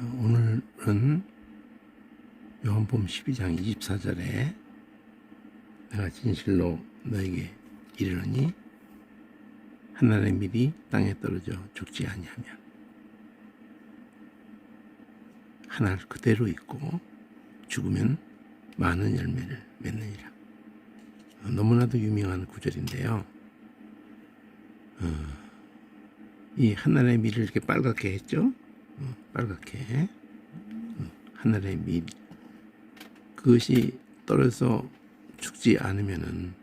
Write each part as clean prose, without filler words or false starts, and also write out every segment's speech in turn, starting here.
오늘은 요한복음 12장 24절에 내가 진실로 너에게 이르노니 한 알의 밀이 땅에 떨어져 죽지 아니하면 한 알 그대로 있고 죽으면 많은 열매를 맺느니라. 너무나도 유명한 구절인데요. 이 한 알의 밀을 이렇게 빨갛게 했죠. 빨갛게 한 알의 밀, 그것이 떨어져 죽지 않으면은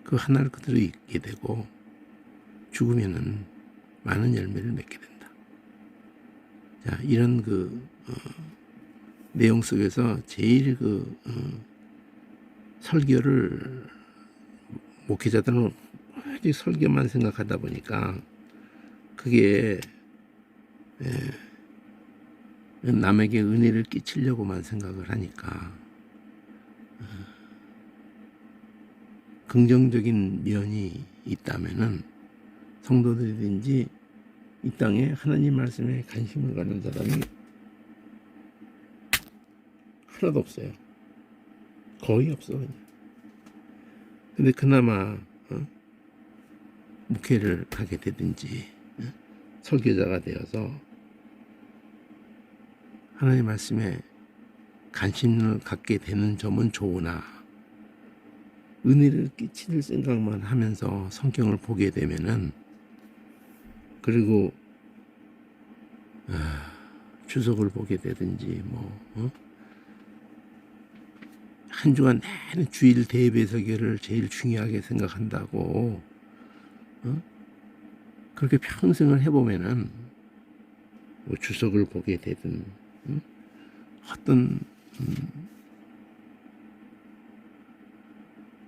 그 한 알 그대로 있게 되고 죽으면은 많은 열매를 맺게 된다. 자, 이런 내용 속에서 제일 설교를 목회자들은 아직 설교만 생각하다 보니까 그게 남에게 은혜를 끼치려고만 생각을 하니까 긍정적인 면이 있다면은 성도들이든지 이 땅에 하나님 말씀에 관심을 가는 사람이 하나도 없어요. 거의 없어 그냥. 근데 그나마 목회를 하게 되든지 설교자가 되어서 하나님 말씀에 관심을 갖게 되는 점은 좋으나 은혜를 끼칠 생각만 하면서 성경을 보게 되면은, 그리고 주석을 보게 되든지 한 주간 내내 주일 대예배 설교를 제일 중요하게 생각한다고 그렇게 평생을 해보면은 주석을 보게 되든 어떤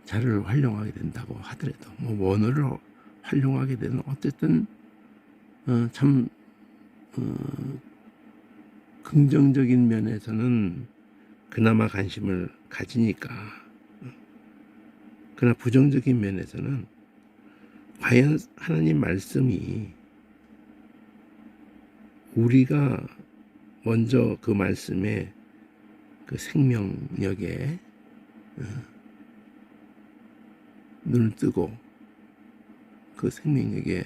자료를 활용하게 된다고 하더라도 원어를 활용하게 되는 어쨌든 참 긍정적인 면에서는 그나마 관심을 가지니까, 그러나 부정적인 면에서는 과연 하나님 말씀이 우리가 먼저 그 말씀의 그 생명력에 눈을 뜨고 그 생명력에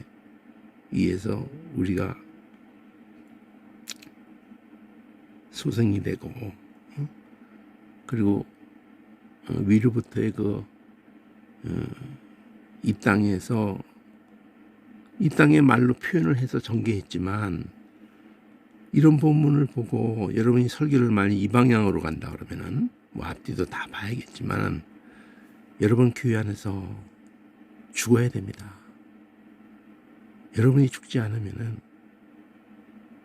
의해서 우리가 소생이 되고 그리고 위로부터의 이 땅에서 이 땅의 말로 표현을 해서 전개했지만, 이런 본문을 보고 여러분이 설교를 많이 이 방향으로 간다 그러면은 앞뒤도 다 봐야겠지만 여러분 교회 안에서 죽어야 됩니다. 여러분이 죽지 않으면은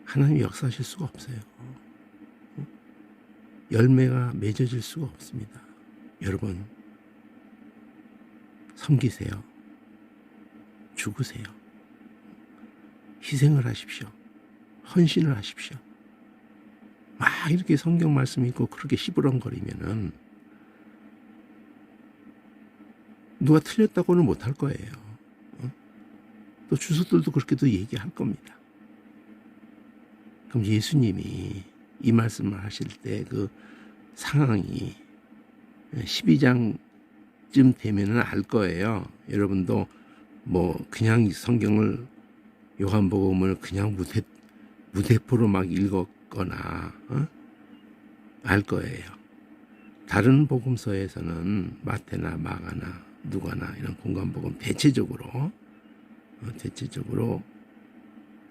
하나님이 역사하실 수가 없어요. 열매가 맺어질 수가 없습니다. 여러분 섬기세요. 죽으세요. 희생을 하십시오. 헌신을 하십시오. 막 이렇게 성경 말씀 있고 그렇게 시부렁거리면은 누가 틀렸다고는 못할 거예요. 또 주석들도 그렇게도 얘기할 겁니다. 그럼 예수님이 이 말씀을 하실 때 그 상황이 12장쯤 되면은 알 거예요. 여러분도 그냥 성경을 요한복음을 그냥 무대포로 막 읽었거나 알 거예요. 다른 복음서에서는 마태나 마가나 누가나 이런 공관복음 대체적으로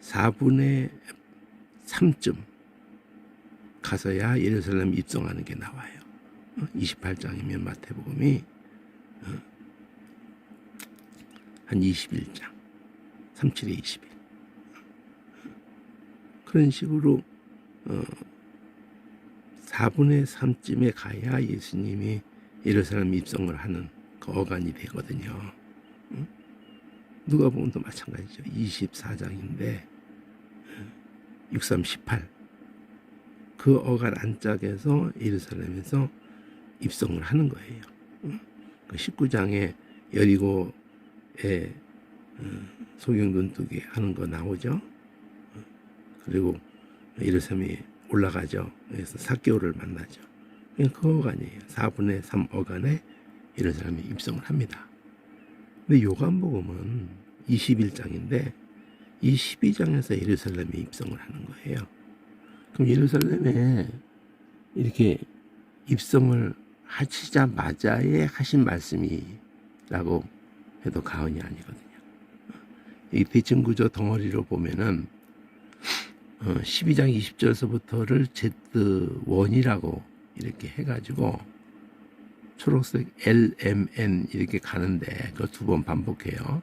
4분의 3쯤 가서야 예루살렘 입성하는 게 나와요. 28장이면 마태복음이 한 21장, 37에 21. 그런 식으로 4분의 3쯤에 가야 예수님이 예루살렘 입성을 하는 그 어간이 되거든요. 누가복음도 마찬가지죠. 24장인데 63, 18. 그 어간 안짝에서 예루살렘에서 입성을 하는 거예요. 그 19장에 여리고에 소경 눈뜨기 하는 거 나오죠. 그리고 예루살렘이 올라가죠. 그래서 삭개오를 만나죠. 그 어간이에요. 4분의 3 어간에 예루살렘에 입성을 합니다. 근데 요한복음은 21장인데 이 12장에서 예루살렘에 입성을 하는 거예요. 그럼 예루살렘에 이렇게 입성을 하시자마자에 하신 말씀이라고 해도 과언이 아니거든요. 이 대칭구조 덩어리로 보면은 12장 20절서부터를 Z1이라고 이렇게 해가지고 초록색 LMN 이렇게 가는데 그걸 두 번 반복해요.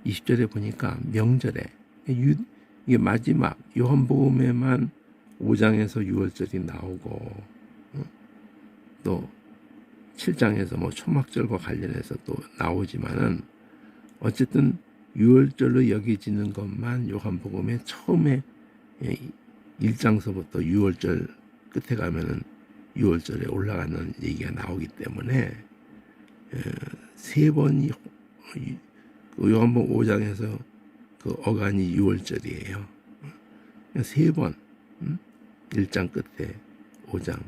20절에 보니까 명절에 이게 마지막 요한복음에만 5장에서 6월절이 나오고 또 7장에서 뭐 초막절과 관련해서 또 나오지만은 어쨌든 6월절로 여겨지는 것만 요한복음의 처음에 1장서부터 6월절 끝에 가면은 6월절에 올라가는 얘기가 나오기 때문에 세 번이 요한복음 5장에서 그 어간이 6월절이에요. 세 번 1장 끝에 5장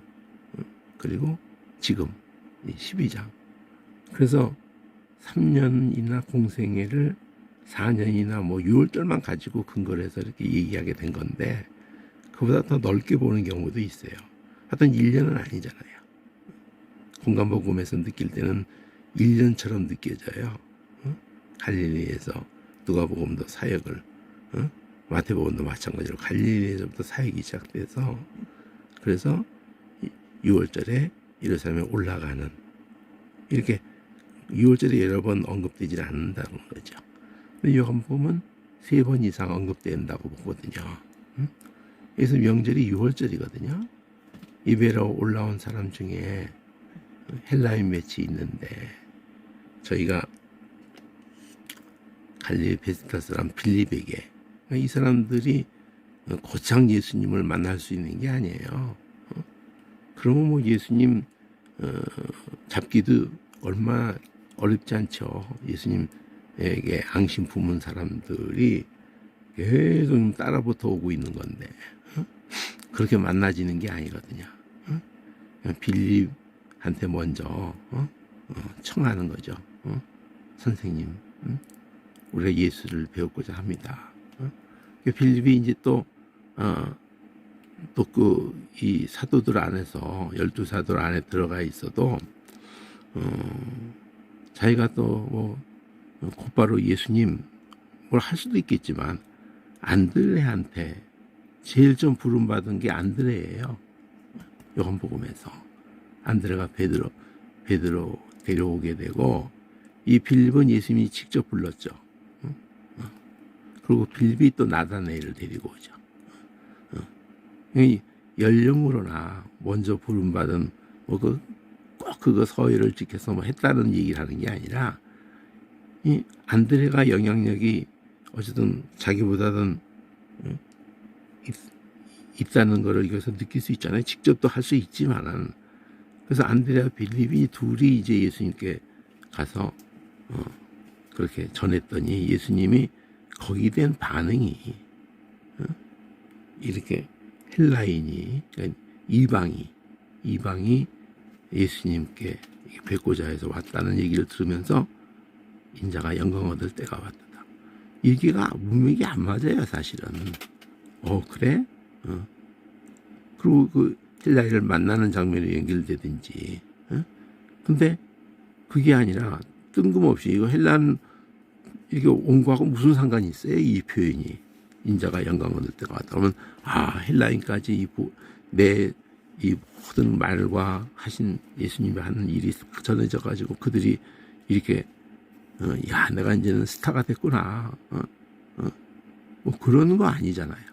그리고 지금 12장. 그래서 3년이나 공생애를 4년이나 뭐 6월절만 가지고 근거를 해서 이렇게 얘기하게 된 건데 그보다 더 넓게 보는 경우도 있어요. 하여튼 1년은 아니잖아요. 공간복음에서 느낄 때는 1년처럼 느껴져요. 갈릴리에서 누가복음도 사역을, 마태복음도 마찬가지로 갈릴리에서부터 사역이 시작돼서 그래서 6월절에 예루살렘에 올라가는 이렇게 6월절에 여러 번 언급되지 않는다는 거죠. 근데 요한복음은 3번 이상 언급된다고 보거든요. 그래서 명절이 6월절이거든요. 이베로 올라온 사람 중에 헬라인 몇이 있는데 저희가 갈릴리 베스타 사람 빌립에게 이 사람들이 고창 예수님을 만날 수 있는 게 아니에요. 그러면 뭐 예수님 잡기도 얼마나 어렵지 않죠. 예수님에게 앙심 품은 사람들이 계속 따라붙어 오고 있는 건데 그렇게 만나지는 게 아니거든요. 빌립한테 먼저 청하는 거죠. 선생님, 우리가 예수를 배웠고자 합니다. 빌립이 이제 또 이 사도들 안에서 12사도 안에 들어가 있어도 자기가 또 뭐 곧바로 예수님 뭘 할 수도 있겠지만 안드레한테 제일 좀 부름받은 게 안드레예요. 요한복음에서 안드레가 베드로 데려오게 되고 이 빌립은 예수님이 직접 불렀죠. 그리고 빌립이 또 나다나엘을 데리고 오죠. 연령으로나 먼저 부름받은 꼭 그거 서열을 지켜서 뭐 했다는 얘기를 하는 게 아니라 이 안드레가 영향력이 어쨌든 자기보다는 있다는 거를 여기서 느낄 수 있잖아요. 직접 또 할 수 있지만은 그래서 안드레와 빌립이 둘이 이제 예수님께 가서 그렇게 전했더니 예수님이 거기에 대한 반응이 이렇게 헬라인이 그러니까 이방이 예수님께 뵙고자 해서 왔다는 얘기를 들으면서 인자가 영광 얻을 때가 왔다. 얘기가 문맥이 안 맞아요, 사실은. 그래? 그리고 그 헬라인을 만나는 장면이 연결되든지. 근데 그게 아니라 뜬금없이 이거 헬라인 이게 온 거하고 무슨 상관이 있어요? 이 표현이. 인자가 영광 얻을 때가 왔다. 그러면 헬라인까지 이 모든 말과 하신 예수님이 하는 일이 전해져 가지고 그들이 이렇게 내가 이제는 스타가 됐구나. 뭐 그런 거 아니잖아요.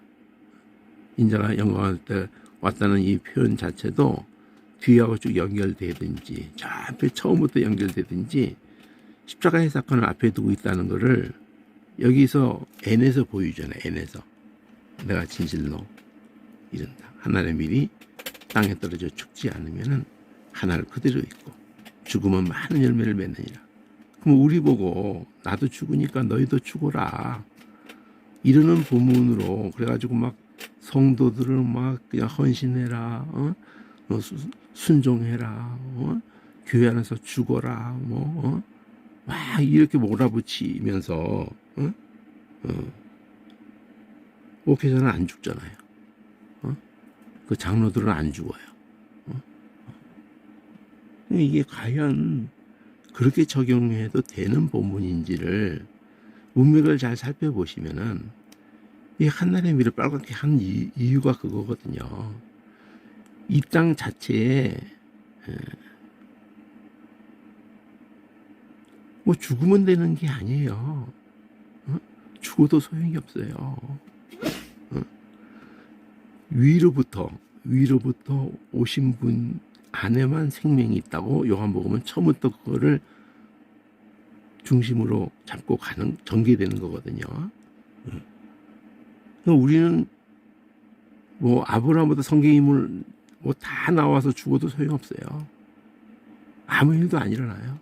인자가 영광 얻을 때 왔다는 이 표현 자체도 뒤하고 쭉 연결되든지 저 앞에 처음부터 연결되든지 십자가의 사건을 앞에 두고 있다는 거를 여기서 N에서 보여주잖아요. N에서 내가 진실로 이른다. 하늘의 밀이 땅에 떨어져 죽지 않으면은 하늘 그대로 있고 죽으면 많은 열매를 맺느니라. 그럼 우리 보고 나도 죽으니까 너희도 죽어라 이러는 본문으로 그래가지고 막 성도들을 막 그냥 헌신해라, 순종해라, 교회 안에서 죽어라, 막 이렇게 몰아붙이면서, 목회자는 안 죽잖아요. 그 장로들은 안 죽어요. 이게 과연 그렇게 적용해도 되는 본문인지를 문맥을 잘 살펴보시면은 이 한나라의 미를 빨갛게 한 이유가 그거거든요. 이 땅 자체에 뭐 죽으면 되는 게 아니에요. 죽어도 소용이 없어요. 위로부터 오신 분 안에만 생명이 있다고 요한복음은 처음부터 그거를 중심으로 잡고 가는 전개되는 거거든요. 우리는 뭐 아브라함보다 성경인물 뭐 다 나와서 죽어도 소용없어요. 아무 일도 안 일어나요.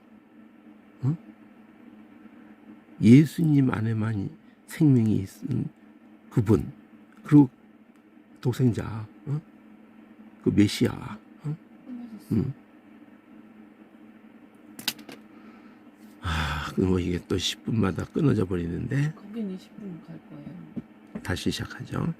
예수님 안에만 생명이 있은 그분, 그리고 독생자, 그 메시아. 뭐 이게 또 10분마다 끊어져 버리는데 거긴 20분 갈 거예요. 다시 시작하죠.